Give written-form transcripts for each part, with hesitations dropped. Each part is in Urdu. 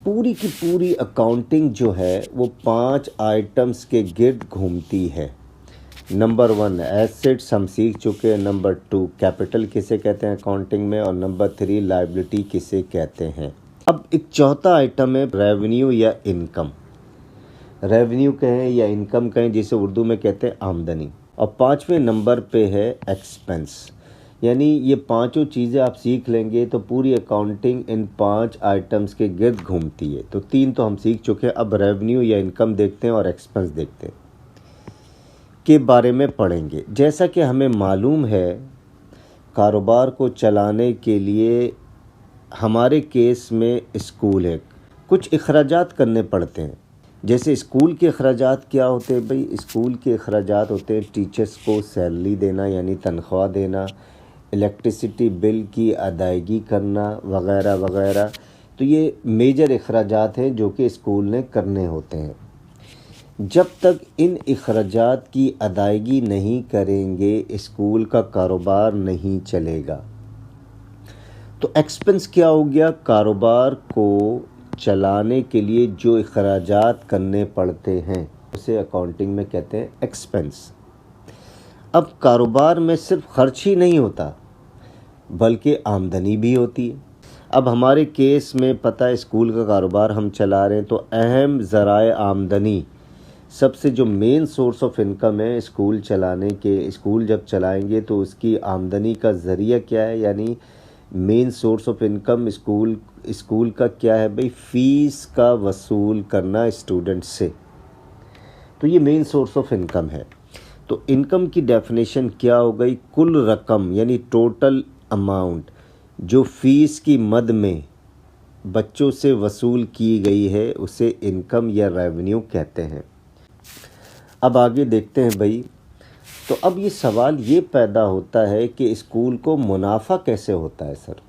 پوری کی پوری اکاؤنٹنگ جو ہے وہ 5 آئٹمز کے گرد گھومتی ہے۔ نمبر 1 ایسٹس ہم سیکھ چکے ہیں، نمبر 2 کیپٹل کسے کہتے ہیں اکاؤنٹنگ میں، اور نمبر 3 لائبلٹی کسے کہتے ہیں۔ اب ایک چوتھا آئٹم ہے ریونیو یا انکم، ریونیو کہیں یا انکم کہیں، جسے اردو میں کہتے ہیں آمدنی، اور 5ویں نمبر پہ ہے ایکسپنس۔ یعنی یہ پانچوں چیزیں آپ سیکھ لیں گے تو پوری اکاؤنٹنگ ان 5 آئٹمز کے گرد گھومتی ہے۔ تو 3 تو ہم سیکھ چکے ہیں، اب ریونیو یا انکم دیکھتے ہیں اور ایکسپنس دیکھتے ہیں کے بارے میں پڑھیں گے۔ جیسا کہ ہمیں معلوم ہے کاروبار کو چلانے کے لیے ہمارے کیس میں اسکول ہے، کچھ اخراجات کرنے پڑتے ہیں۔ جیسے اسکول کے اخراجات کیا ہوتے ہیں بھئی؟ اسکول کے اخراجات ہوتے ہیں ٹیچرز کو سیلری دینا یعنی تنخواہ دینا، الیکٹریسٹی بل کی ادائیگی کرنا وغیرہ وغیرہ۔ تو یہ میجر اخراجات ہیں جو کہ اسکول نے کرنے ہوتے ہیں۔ جب تک ان اخراجات کی ادائیگی نہیں کریں گے اسکول کا کاروبار نہیں چلے گا۔ تو ایکسپنس کیا ہو گیا؟ کاروبار کو چلانے کے لیے جو اخراجات کرنے پڑتے ہیں اسے اکاؤنٹنگ میں کہتے ہیں ایکسپنس۔ اب کاروبار میں صرف خرچ ہی نہیں ہوتا بلکہ آمدنی بھی ہوتی ہے۔ اب ہمارے کیس میں پتہ ہے اسکول کا کاروبار ہم چلا رہے ہیں تو اہم ذرائع آمدنی، سب سے جو مین سورس آف انکم ہے اسکول چلانے کے، اسکول جب چلائیں گے تو اس کی آمدنی کا ذریعہ کیا ہے؟ یعنی main source of income school کا کیا ہے بھئی؟ فیس کا وصول کرنا اسٹوڈنٹ سے، تو یہ مین سورس آف انکم ہے۔ تو انکم کی ڈیفینیشن کیا ہو گئی؟ کل رقم یعنی ٹوٹل اماؤنٹ جو فیس کی مد میں بچوں سے وصول کی گئی ہے اسے انکم یا ریونیو کہتے ہیں۔ اب آگے دیکھتے ہیں بھئی، تو اب یہ سوال یہ پیدا ہوتا ہے کہ اسکول کو منافع کیسے ہوتا ہے سر؟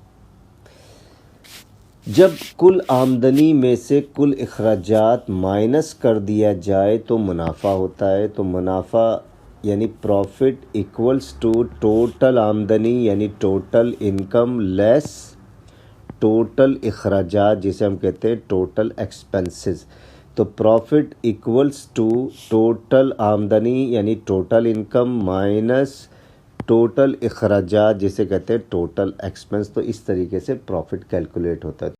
جب کل آمدنی میں سے کل اخراجات مائنس کر دیا جائے تو منافع ہوتا ہے۔ تو منافع یعنی پروفٹ ایکولز ٹو ٹوٹل آمدنی یعنی ٹوٹل انکم لیس ٹوٹل اخراجات جسے ہم کہتے ہیں ٹوٹل ایکسپنسز۔ تو پروفٹ ایکولز ٹو ٹوٹل آمدنی یعنی ٹوٹل انکم مائنس ٹوٹل اخراجات جسے کہتے ہیں ٹوٹل ایکسپنس۔ تو اس طریقے سے پروفٹ کیلکولیٹ ہوتا ہے۔